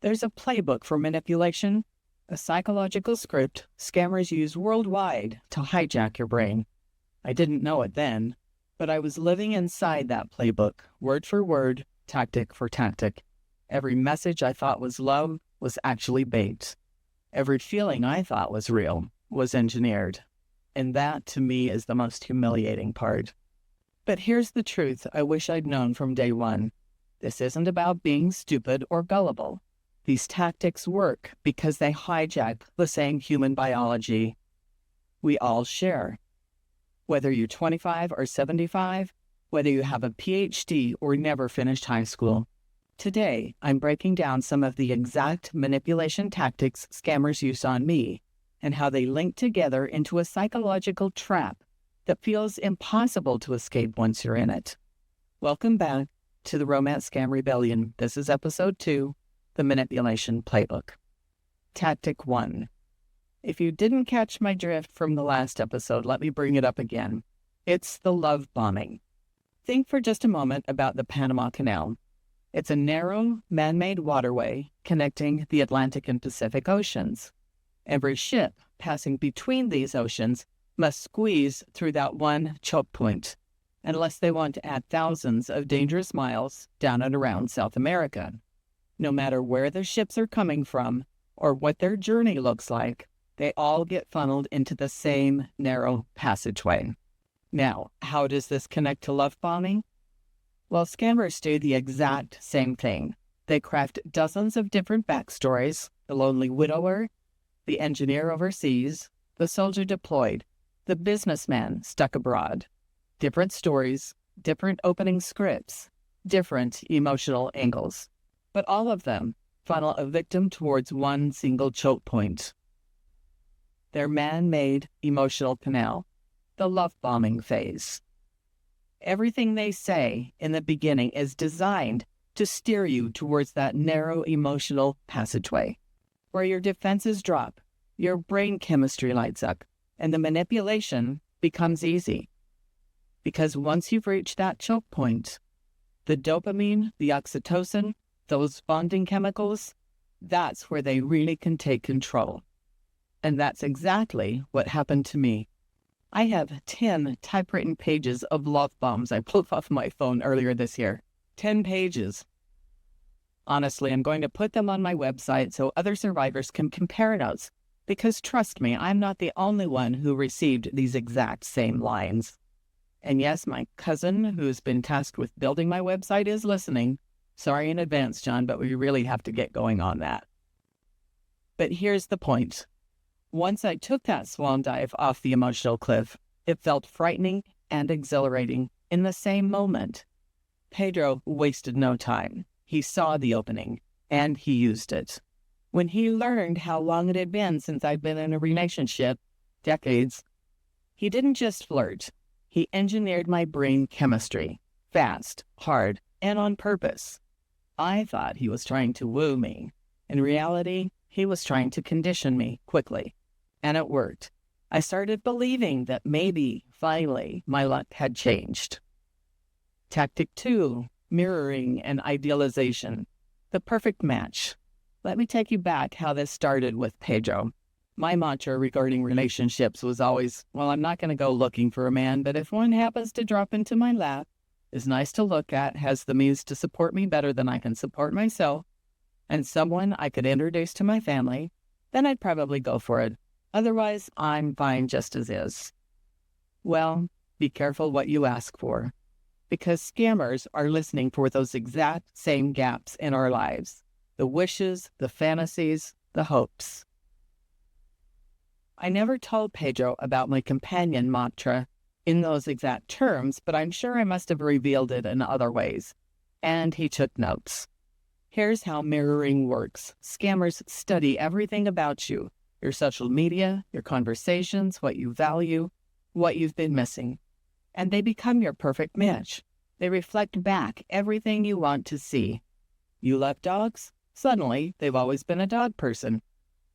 There's a playbook for manipulation, a psychological script scammers use worldwide to hijack your brain. I didn't know it then, but I was living inside that playbook, word for word, tactic for tactic. Every message I thought was love was actually bait. Every feeling I thought was real was engineered. And that, to me, is the most humiliating part. But here's the truth I wish I'd known from day one. This isn't about being stupid or gullible. These tactics work because they hijack the same human biology we all share. Whether you're 25 or 75, whether you have a PhD or never finished high school. Today, I'm breaking down some of the exact manipulation tactics scammers use on me and how they link together into a psychological trap that feels impossible to escape once you're in it. Welcome back to the Romance Scam Rebellion. This is episode 2, the Manipulation Playbook. Tactic 1. If you didn't catch my drift from the last episode, let me bring it up again. It's the love bombing. Think for just a moment about the Panama Canal. It's a narrow, man-made waterway connecting the Atlantic and Pacific Oceans. Every ship passing between these oceans must squeeze through that one choke point, unless they want to add thousands of dangerous miles down and around South America. No matter where the ships are coming from or what their journey looks like, they all get funneled into the same narrow passageway. Now, how does this connect to love bombing? Well, scammers do the exact same thing. They craft dozens of different backstories: the lonely widower, the engineer overseas, the soldier deployed, the businessman stuck abroad. Different stories, different opening scripts, different emotional angles. But all of them funnel a victim towards one single choke point. Their man-made emotional canal, the love bombing phase. Everything they say in the beginning is designed to steer you towards that narrow emotional passageway, where your defenses drop, your brain chemistry lights up, and the manipulation becomes easy. Because once you've reached that choke point, the dopamine, the oxytocin, those bonding chemicals, that's where they really can take control. And that's exactly what happened to me. I have 10 typewritten pages of love bombs I pulled off my phone earlier this year. 10 pages. Honestly, I'm going to put them on my website so other survivors can compare notes, because trust me, I'm not the only one who received these exact same lines. And yes, my cousin, who's been tasked with building my website, is listening. Sorry in advance, John, but we really have to get going on that. But here's the point. Once I took that swan dive off the emotional cliff, it felt frightening and exhilarating in the same moment. Pedro wasted no time. He saw the opening, and he used it. When he learned how long it had been since I'd been in a relationship, decades, he didn't just flirt. He engineered my brain chemistry, fast, hard, and on purpose. I thought he was trying to woo me. In reality, he was trying to condition me quickly. And it worked. I started believing that maybe, finally, my luck had changed. Tactic 2, mirroring and idealization. The perfect match. Let me take you back how this started with Pedro. My mantra regarding relationships was always, well, I'm not going to go looking for a man, but if one happens to drop into my lap, is nice to look at, has the means to support me better than I can support myself, and someone I could introduce to my family, then I'd probably go for it. Otherwise, I'm fine just as is. Well, be careful what you ask for, because scammers are listening for those exact same gaps in our lives. The wishes, the fantasies, the hopes. I never told Pedro about my companion mantra in those exact terms, but I'm sure I must have revealed it in other ways. And he took notes. Here's how mirroring works. Scammers study everything about you. Your social media, your conversations, what you value, what you've been missing. And they become your perfect match. They reflect back everything you want to see. You love dogs? Suddenly, they've always been a dog person.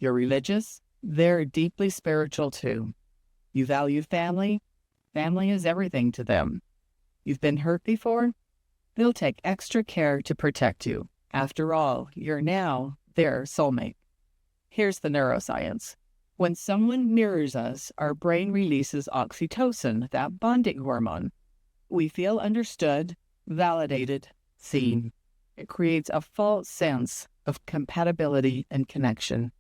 You're religious? They're deeply spiritual too. You value family? Family is everything to them. You've been hurt before? They'll take extra care to protect you. After all, you're now their soulmate. Here's the neuroscience. When someone mirrors us, our brain releases oxytocin, that bonding hormone. We feel understood, validated, seen. It creates a false sense of compatibility and connection.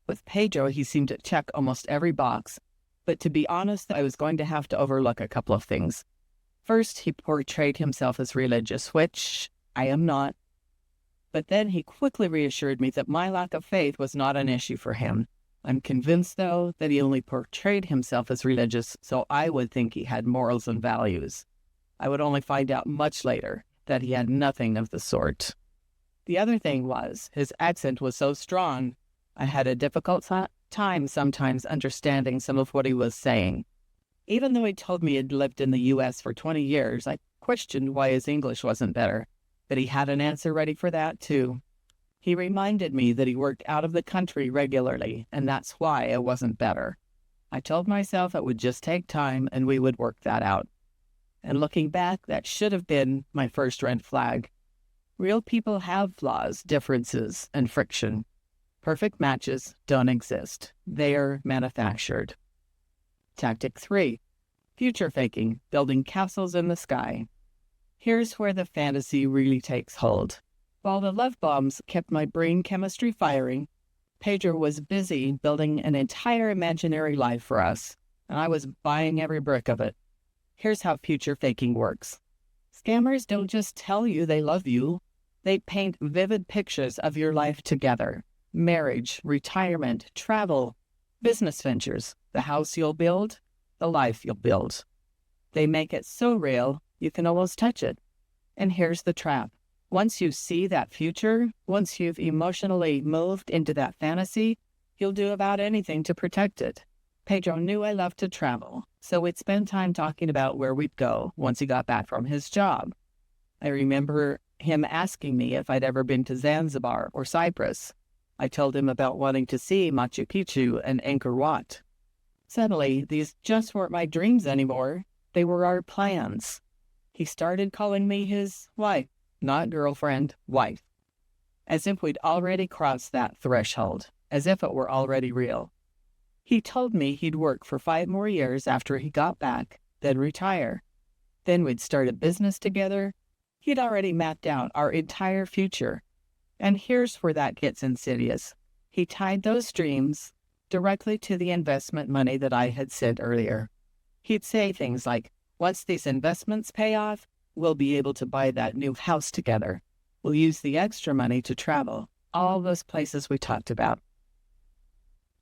With Pedro, he seemed to check almost every box, but to be honest, I was going to have to overlook a couple of things. First, he portrayed himself as religious, which I am not. But then he quickly reassured me that my lack of faith was not an issue for him. I'm convinced, though, that he only portrayed himself as religious so I would think he had morals and values. I would only find out much later that he had nothing of the sort. The other thing was, his accent was so strong, I had a difficult time sometimes understanding some of what he was saying. Even though he told me he'd lived in the U.S. for 20 years, I questioned why his English wasn't better. But he had an answer ready for that, too. He reminded me that he worked out of the country regularly, and that's why it wasn't better. I told myself it would just take time and we would work that out. And looking back, that should have been my first red flag. Real people have flaws, differences, and friction. Perfect matches don't exist. They are manufactured. Tactic 3. Future faking, building castles in the sky. Here's where the fantasy really takes hold. While the love bombs kept my brain chemistry firing, Pedro was busy building an entire imaginary life for us, and I was buying every brick of it. Here's how future faking works. Scammers don't just tell you they love you. They paint vivid pictures of your life together. Marriage, retirement, travel, business ventures, the house you'll build, the life you'll build. They make it so real, you can almost touch it. And here's the trap. Once you see that future, once you've emotionally moved into that fantasy, you'll do about anything to protect it. Pedro knew I loved to travel, so we'd spend time talking about where we'd go once he got back from his job. I remember him asking me if I'd ever been to Zanzibar or Cyprus. I told him about wanting to see Machu Picchu and Angkor Wat. Suddenly, these just weren't my dreams anymore. They were our plans. He started calling me his wife. Not girlfriend, wife. As if we'd already crossed that threshold, as if it were already real. He told me he'd work for 5 more years after he got back, then retire. Then we'd start a business together. He'd already mapped out our entire future. And here's where that gets insidious. He tied those dreams directly to the investment money that I had sent earlier. He'd say things like, once these investments pay off, we'll be able to buy that new house together. We'll use the extra money to travel, all those places we talked about.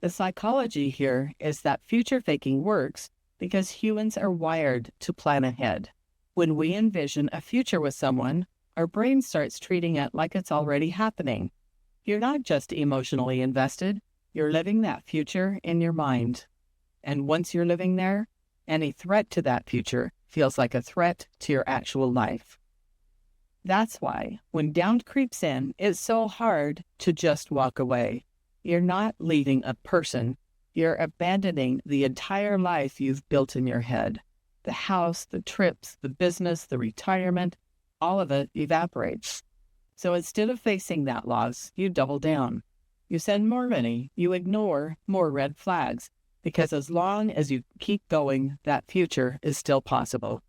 The psychology here is that future faking works because humans are wired to plan ahead. When we envision a future with someone, our brain starts treating it like it's already happening. You're not just emotionally invested, you're living that future in your mind. And once you're living there, any threat to that future feels like a threat to your actual life. That's why, when doubt creeps in, it's so hard to just walk away. You're not leaving a person. You're abandoning the entire life you've built in your head. The house, the trips, the business, the retirement, all of it evaporates. So instead of facing that loss, you double down. You send more money. You ignore more red flags. Because as long as you keep going, that future is still possible.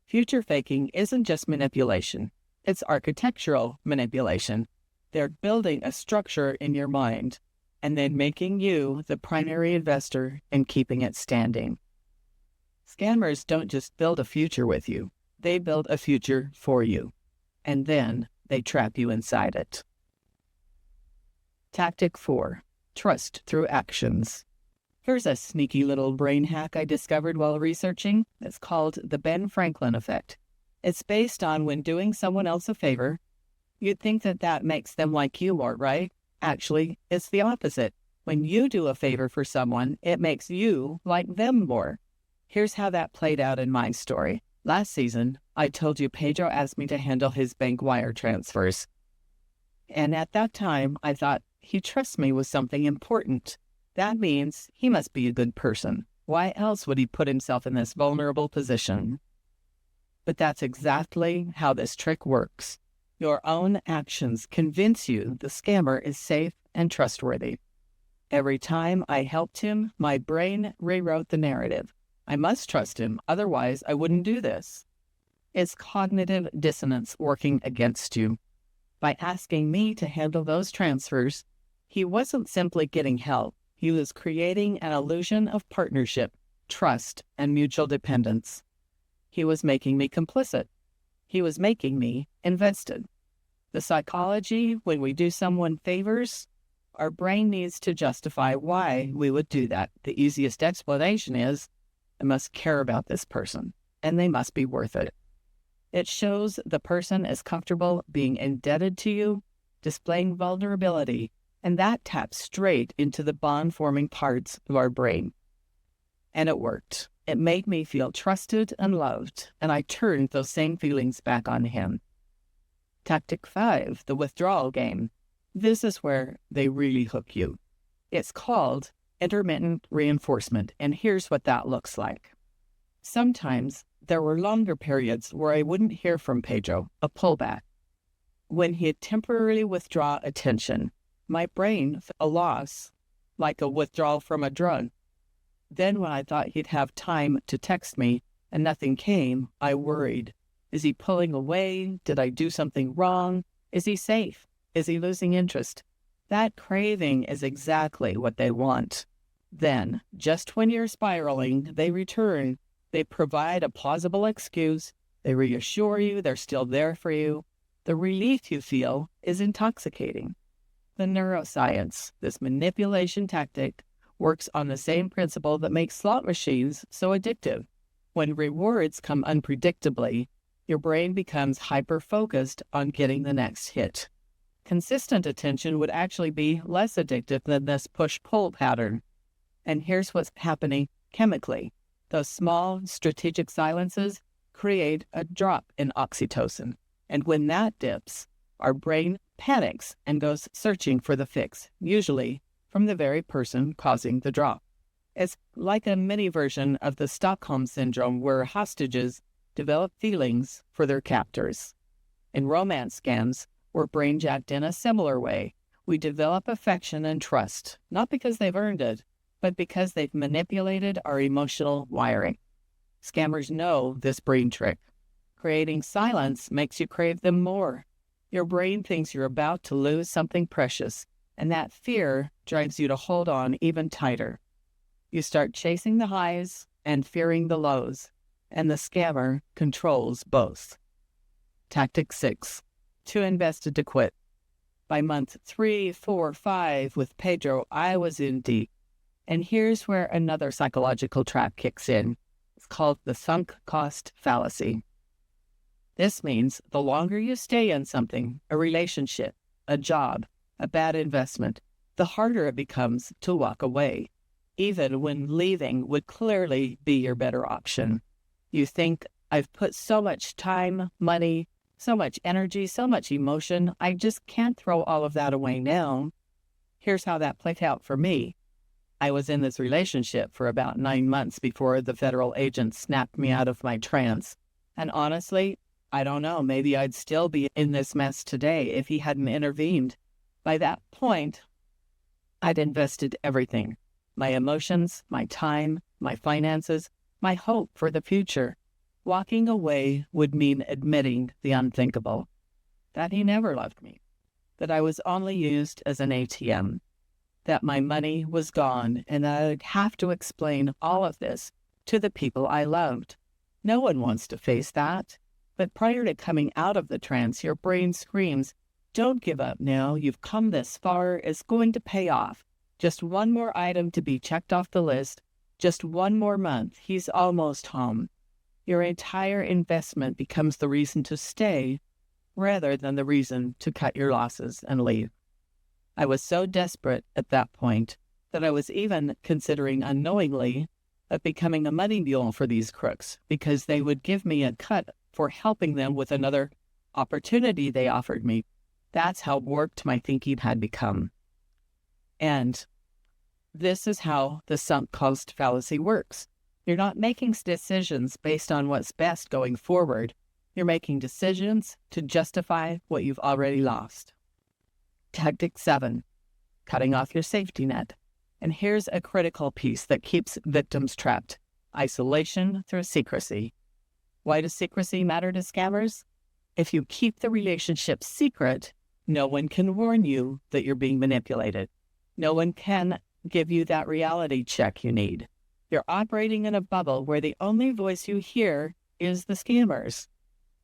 Future faking isn't just manipulation. It's architectural manipulation. They're building a structure in your mind and then making you the primary investor and keeping it standing. Scammers don't just build a future with you. They build a future for you. And then they trap you inside it. Tactic 4. Trust through actions. Here's a sneaky little brain hack I discovered while researching. It's called the Ben Franklin effect. It's based on when doing someone else a favor, you'd think that makes them like you more, right? Actually, it's the opposite. When you do a favor for someone, it makes you like them more. Here's how that played out in my story. Last season, I told you Pedro asked me to handle his bank wire transfers. And at that time, I thought he trusts me with something important. That means he must be a good person. Why else would he put himself in this vulnerable position? But that's exactly how this trick works. Your own actions convince you the scammer is safe and trustworthy. Every time I helped him, my brain rewrote the narrative. I must trust him, otherwise I wouldn't do this. It's cognitive dissonance working against you. By asking me to handle those transfers, he wasn't simply getting help. He was creating an illusion of partnership, trust, and mutual dependence. He was making me complicit. He was making me invested. The psychology, when we do someone favors, our brain needs to justify why we would do that. The easiest explanation is, I must care about this person, and they must be worth it. It shows the person is comfortable being indebted to you, displaying vulnerability, and that taps straight into the bond-forming parts of our brain. And it worked. It made me feel trusted and loved, and I turned those same feelings back on him. Tactic 5, the withdrawal game. This is where they really hook you. It's called intermittent reinforcement, and here's what that looks like. Sometimes there were longer periods where I wouldn't hear from Pedro, a pullback. When he'd temporarily withdraw attention, my brain felt a loss, like a withdrawal from a drug. Then when I thought he'd have time to text me and nothing came, I worried. Is he pulling away? Did I do something wrong? Is he safe? Is he losing interest? That craving is exactly what they want. Then, just when you're spiraling, they return. They provide a plausible excuse. They reassure you they're still there for you. The relief you feel is intoxicating. The neuroscience, this manipulation tactic, works on the same principle that makes slot machines so addictive. When rewards come unpredictably, your brain becomes hyper-focused on getting the next hit. Consistent attention would actually be less addictive than this push-pull pattern. And here's what's happening chemically. Those small strategic silences create a drop in oxytocin. And when that dips, our brain panics and goes searching for the fix, usually from the very person causing the drop. It's like a mini version of the Stockholm Syndrome, where hostages develop feelings for their captors. In romance scams, we're brainjacked in a similar way. We develop affection and trust, not because they've earned it, but because they've manipulated our emotional wiring. Scammers know this brain trick. Creating silence makes you crave them more. Your brain thinks you're about to lose something precious, and that fear drives you to hold on even tighter. You start chasing the highs and fearing the lows, and the scammer controls both. Tactic 6, too invested to quit. By month 3, 4, 5 with Pedro, I was in deep. And here's where another psychological trap kicks in. It's called the sunk cost fallacy. This means the longer you stay in something, a relationship, a job, a bad investment, the harder it becomes to walk away, even when leaving would clearly be your better option. You think, I've put so much time, money, so much energy, so much emotion, I just can't throw all of that away now. Here's how that played out for me. I was in this relationship for about 9 months before the federal agent snapped me out of my trance. And honestly, I don't know, maybe I'd still be in this mess today if he hadn't intervened. By that point, I'd invested everything. My emotions, my time, my finances, my hope for the future. Walking away would mean admitting the unthinkable. That he never loved me. That I was only used as an ATM. That my money was gone, and that I'd have to explain all of this to the people I loved. No one wants to face that. But prior to coming out of the trance, your brain screams, don't give up now, you've come this far, it's going to pay off. Just one more item to be checked off the list, just one more month, he's almost home. Your entire investment becomes the reason to stay, rather than the reason to cut your losses and leave. I was so desperate at that point that I was even considering unknowingly of becoming a money mule for these crooks, because they would give me a cut for helping them with another opportunity they offered me. That's how warped my thinking had become. And this is how the sunk cost fallacy works. You're not making decisions based on what's best going forward. You're making decisions to justify what you've already lost. Tactic 7, cutting off your safety net. And here's a critical piece that keeps victims trapped: isolation through secrecy. Why does secrecy matter to scammers? If you keep the relationship secret, no one can warn you that you're being manipulated. No one can give you that reality check you need. You're operating in a bubble where the only voice you hear is the scammers.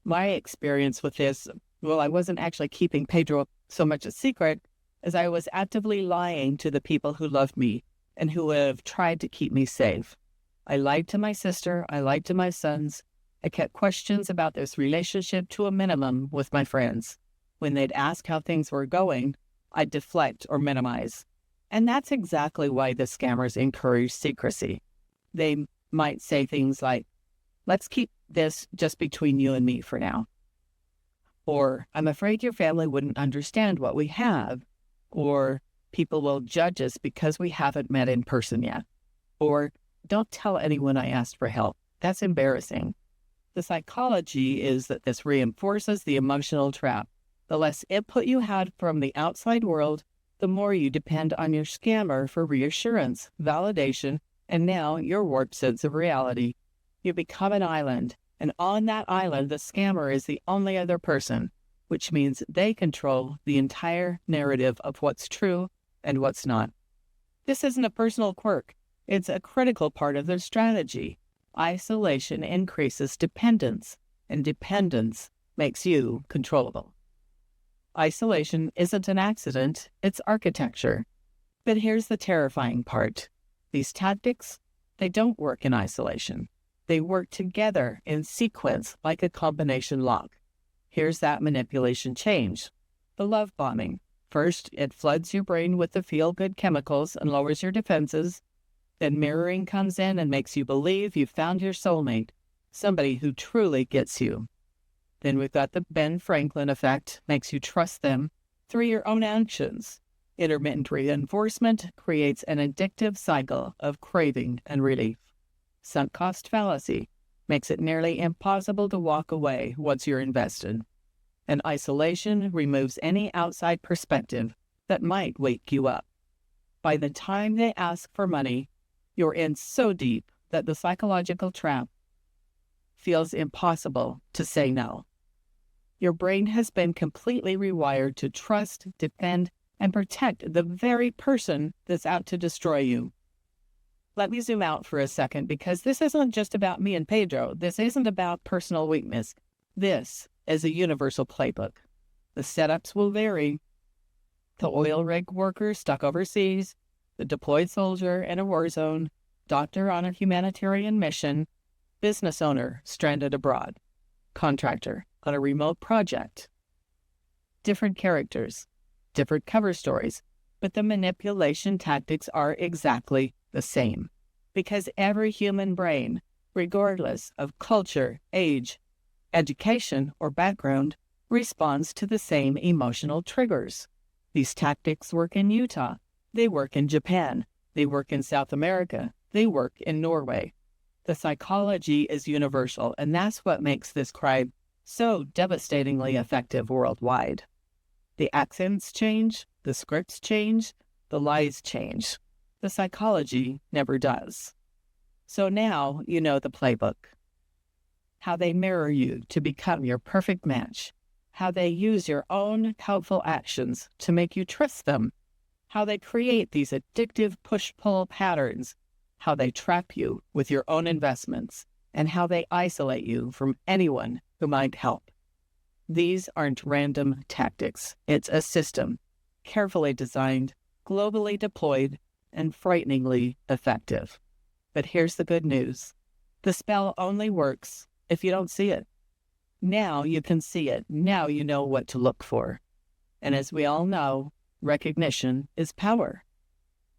My experience with this, well, I wasn't actually keeping Pedro so much a secret as I was actively lying to the people who loved me and who have tried to keep me safe. I lied to my sister. I lied to my sons. I kept questions about this relationship to a minimum with my friends. When they'd ask how things were going, I'd deflect or minimize. And that's exactly why the scammers encourage secrecy. They might say things like, "Let's keep this just between you and me for now." Or, "I'm afraid your family wouldn't understand what we have." Or, "People will judge us because we haven't met in person yet." Or, "Don't tell anyone I asked for help. That's embarrassing." The psychology is that this reinforces the emotional trap. The less input you had from the outside world, the more you depend on your scammer for reassurance, validation, and now your warped sense of reality. You become an island, and on that island, the scammer is the only other person, which means they control the entire narrative of what's true and what's not. This isn't a personal quirk. It's a critical part of their strategy. Isolation increases dependence, and dependence makes you controllable. Isolation isn't an accident, it's architecture. But here's the terrifying part. These tactics, they don't work in isolation. They work together in sequence like a combination lock. Here's that manipulation change. The love bombing. First, it floods your brain with the feel-good chemicals and lowers your defenses. Then mirroring comes in and makes you believe you've found your soulmate, somebody who truly gets you. Then we've got the Ben Franklin effect, makes you trust them through your own actions. Intermittent reinforcement creates an addictive cycle of craving and relief. Sunk cost fallacy makes it nearly impossible to walk away once you're invested. And isolation removes any outside perspective that might wake you up. By the time they ask for money, you're in so deep that the psychological trap feels impossible to say no. Your brain has been completely rewired to trust, defend, and protect the very person that's out to destroy you. Let me zoom out for a second, because this isn't just about me and Pedro. This isn't about personal weakness. This is a universal playbook. The setups will vary. The oil rig worker stuck overseas, the deployed soldier in a war zone, doctor on a humanitarian mission, business owner stranded abroad, contractor on a remote project. Different characters, different cover stories, but the manipulation tactics are exactly the same. Because every human brain, regardless of culture, age, education, or background, responds to the same emotional triggers. These tactics work in Utah. They work in Japan. They work in South America. They work in Norway. The psychology is universal, and that's what makes this crime so devastatingly effective worldwide. The accents change, the scripts change, the lies change. The psychology never does. So now you know the playbook. How they mirror you to become your perfect match. How they use your own helpful actions to make you trust them. How they create these addictive push-pull patterns. How they trap you with your own investments. And how they isolate you from anyone who might help. These aren't random tactics. It's a system, carefully designed, globally deployed, and frighteningly effective. But here's the good news. The spell only works if you don't see it. Now you can see it. Now you know what to look for. And as we all know, recognition is power.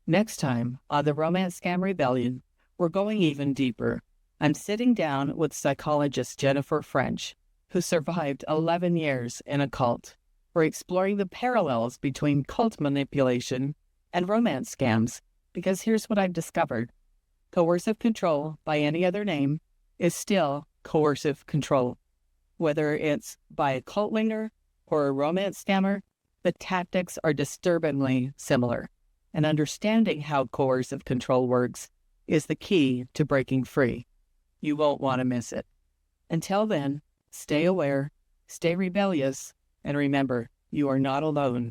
Next time on the Romance Scam Rebellion, we're going even deeper. I'm sitting down with psychologist Jennifer French, who survived 11 years in a cult. We're exploring the parallels between cult manipulation and romance scams, because here's what I've discovered. Coercive control, by any other name, is still coercive control. Whether it's by a cult leader or a romance scammer, the tactics are disturbingly similar, and understanding how coercive control works is the key to breaking free. You won't want to miss it. Until then, stay aware, stay rebellious, and remember, you are not alone.